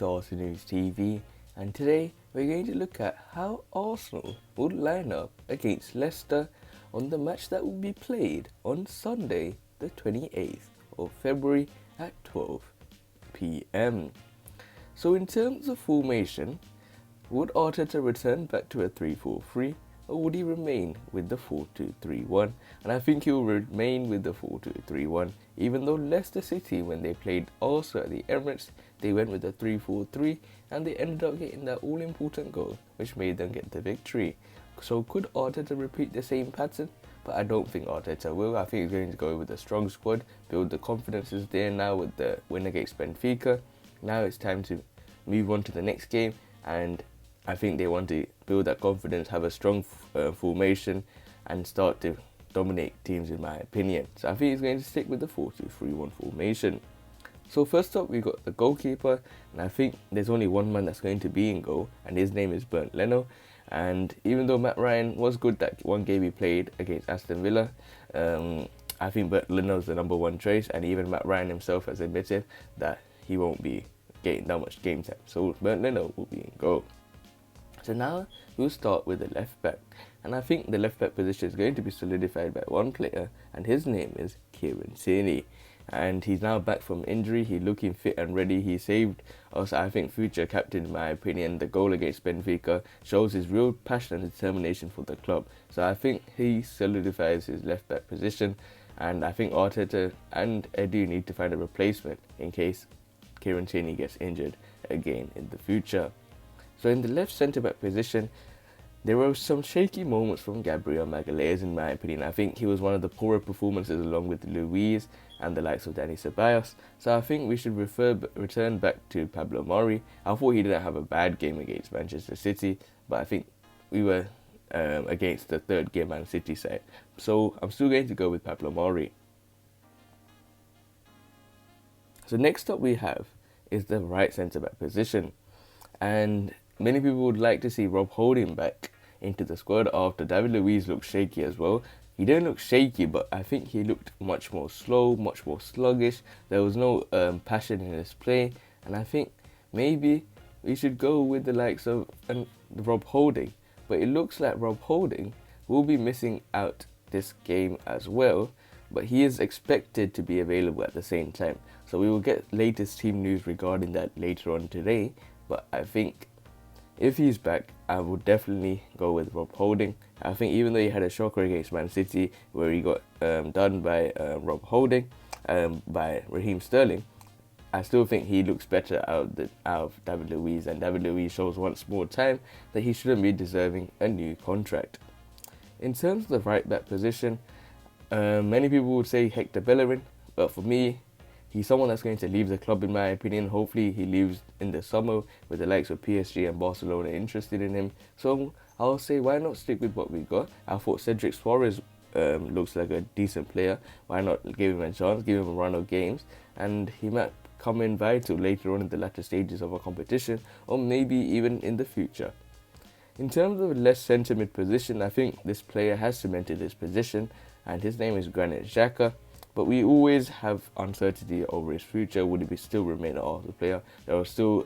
to Arsenal News TV, and today we're going to look at how Arsenal would line up against Leicester on the match that will be played on Sunday the 28th of February at 12 p.m. So in terms of formation, would Arteta return back to a 3-4-3 or would he remain with the 4-2-3-1? And I think he will remain with the 4-2-3-1, even though Leicester City, when they played also at the Emirates, they went with the 3-4-3 and they ended up getting that all-important goal which made them get the victory. So could Arteta repeat the same pattern? But I don't think Arteta will. I think he's going to go with a strong squad, build the confidence is there now with the win against Benfica. Now it's time to move on to the next game, and I think they want to build that confidence, have a strong formation and start to dominate teams in my opinion. So I think he's going to stick with the 4-2-3-1 formation. So first up we got the goalkeeper, and I think there's only one man that's going to be in goal, and his name is Bernd Leno. And even though Matt Ryan was good that one game he played against Aston Villa, I think Bernd Leno's the number one choice, and even Matt Ryan himself has admitted that he won't be getting that much game time. So Bernd Leno will be in goal. So now we'll start with the left back, and I think the left back position is going to be solidified by one player, and his name is Kieran Tierney. And he's now back from injury, he's looking fit and ready. He saved us, I think, future captain in my opinion. The goal against Benfica shows his real passion and determination for the club. So I think he solidifies his left back position, and I think Arteta and Edu need to find a replacement in case Kieran Tierney gets injured again in the future. So in the left centre-back position, there were some shaky moments from Gabriel Magalhaes in my opinion. I think he was one of the poorer performances along with Luiz and the likes of Dani Ceballos. So I think we should return back to Pablo Mari. I thought he didn't have a bad game against Manchester City, but I think we were against the third gear Man City side. So I'm still going to go with Pablo Mari. So next up we have is the right centre-back position, and many people would like to see Rob Holding back into the squad after David Luiz looked shaky as well. He didn't look shaky, but I think he looked much more slow, much more sluggish. There was no passion in his play, and I think maybe we should go with the likes of Rob Holding. But it looks like Rob Holding will be missing out this game as well, but he is expected to be available at the same time. So we will get latest team news regarding that later on today, but I think if he's back, I would definitely go with Rob Holding. I think even though he had a shocker against Man City where he got done by Rob Holding, by Raheem Sterling, I still think he looks better out of David Luiz, and David Luiz shows once more time that he shouldn't be deserving a new contract. In terms of the right back position, many people would say Hector Bellerin, but for me, he's someone that's going to leave the club in my opinion. Hopefully he leaves in the summer with the likes of PSG and Barcelona interested in him. So I'll say why not stick with what we got. I thought Cedric Suarez looks like a decent player. Why not give him a chance, give him a run of games, and he might come in vital later on in the latter stages of a competition, or maybe even in the future. In terms of left centre mid position, I think this player has cemented his position, and his name is Granit Xhaka. But we always have uncertainty over his future. Would he still remain an Arsenal player? There are still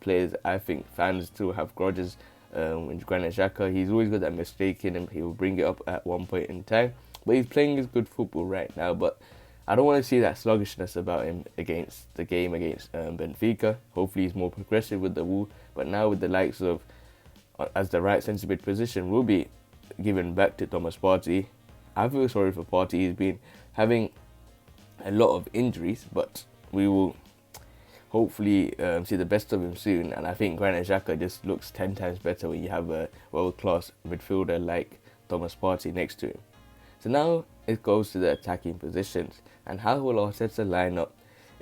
players, I think fans still have grudges with Granit Xhaka. He's always got that mistake in him. He will bring it up at one point in time. But he's playing his good football right now. But I don't want to see that sluggishness about him against the game against Benfica. Hopefully he's more progressive with the ball. But now with the likes of, as the right centre mid position will be given back to Thomas Partey. I feel sorry for Partey. He's been having a lot of injuries, but we will hopefully see the best of him soon. And I think Granit Xhaka just looks 10 times better when you have a world-class midfielder like Thomas Partey next to him. So now it goes to the attacking positions, and how will Arteta line up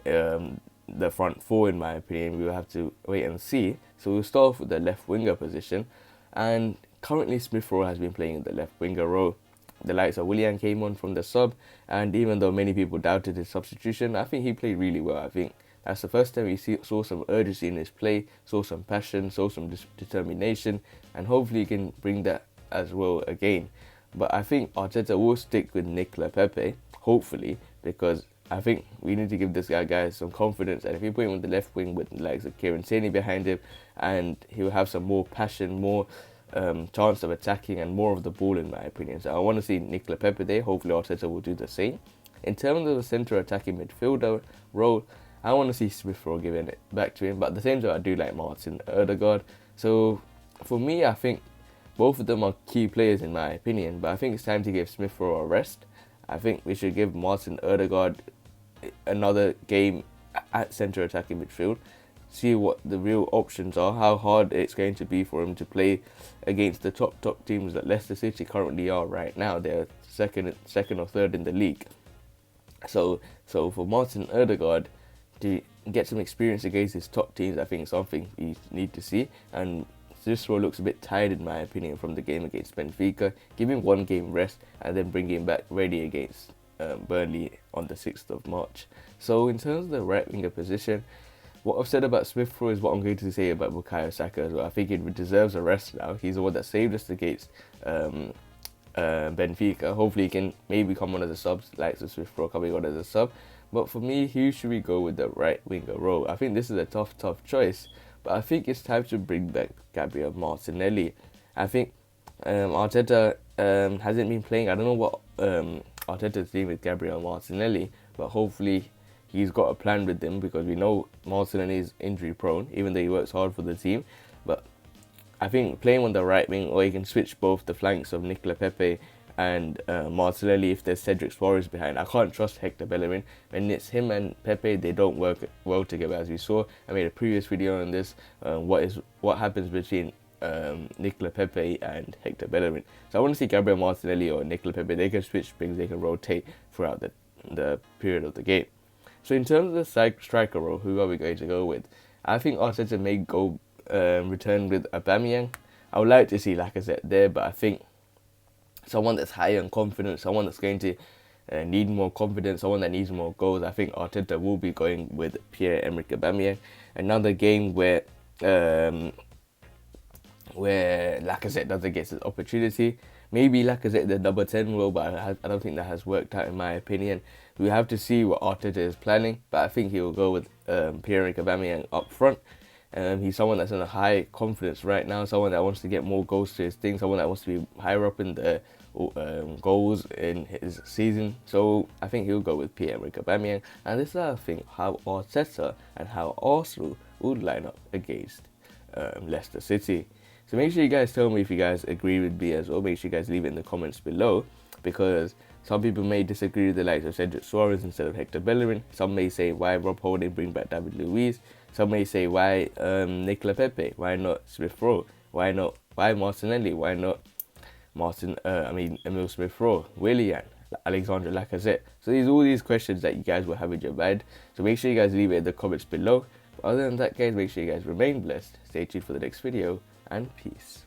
the front four in my opinion? We will have to wait and see. So we'll start off with the left winger position, and currently Smith Rowe has been playing in the left winger role. The likes of Willian came on from the sub, and even though many people doubted his substitution, I think he played really well. I think that's the first time we saw some urgency in his play, saw some passion, saw some determination, and hopefully he can bring that as well again. But I think Arteta will stick with Nicolas Pepe, hopefully, because I think we need to give this guy some confidence, and if you put him on the left wing with like Kieran Tierney behind him, and he will have some more passion, more chance of attacking, and more of the ball, in my opinion. So I want to see Nicolas Pepe there. Hopefully Arteta will do the same. In terms of the centre attacking midfielder role, I want to see Smith Rowe giving it back to him, but at the same time I do like Martin Odegaard. So for me, I think both of them are key players in my opinion, but I think it's time to give Smith Rowe a rest. I think we should give Martin Odegaard another game at centre attacking midfield, see what the real options are, how hard it's going to be for him to play against the top teams that Leicester City currently are right now. They're second or third in the league. So for Martin Odegaard to get some experience against his top teams, I think is something you need to see. And this role looks a bit tired in my opinion from the game against Benfica. Give him 1 game rest and then bring him back ready against Burnley on the 6th of March. So in terms of the right winger position, what I've said about Smith Rowe is what I'm going to say about Bukayo Saka as well. I think he deserves a rest now. He's the one that saved us against Benfica. Hopefully he can maybe come on as a sub, like Smith Rowe coming on as a sub. But for me, who should we go with the right winger role? I think this is a tough choice, but I think it's time to bring back Gabriel Martinelli. I think Arteta hasn't been playing. I don't know what Arteta's doing with Gabriel Martinelli, but hopefully he's got a plan with him, because we know Martinelli is injury prone, even though he works hard for the team. But I think playing on the right wing, or you can switch both the flanks of Nicolas Pepe and Martinelli if there's Cedric Suarez behind. I can't trust Hector Bellerin. When it's him and Pepe, they don't work well together, as we saw. I made a previous video on this, what happens between Nicolas Pepe and Hector Bellerin. So I want to see Gabriel Martinelli or Nicolas Pepe. They can switch things, they can rotate throughout the period of the game. So in terms of the striker role, who are we going to go with? I think Arteta may go return with Aubameyang. I would like to see Lacazette there, but I think someone that's higher in confidence, someone that's going to need more confidence, someone that needs more goals, I think Arteta will be going with Pierre-Emerick Aubameyang. Another game where Lacazette doesn't get his opportunity. Maybe Lacazette the number 10 role, but I don't think that has worked out in my opinion. We have to see what Arteta is planning, but I think he will go with Pierre-Emerick Aubameyang up front. He's someone that's in a high confidence right now, someone that wants to get more goals to his thing, someone that wants to be higher up in the goals in his season. So I think he'll go with Pierre-Emerick Aubameyang. And this is I think how Arteta and how Arsenal would line up against Leicester City. So make sure you guys tell me if you guys agree with me as well. Make sure you guys leave it in the comments below, because some people may disagree with the likes of Cedric Suarez instead of Hector Bellerin. Some may say, why Rob Holding, bring back David Luiz. Some may say, why Nicolas Pepe? Why not Smith Rowe? Why Martinelli? Why not Emile Smith Rowe, Willian, Alexandre Lacazette? So all these questions that you guys will have in your mind. So make sure you guys leave it in the comments below. But other than that, guys, make sure you guys remain blessed. Stay tuned for the next video, and peace.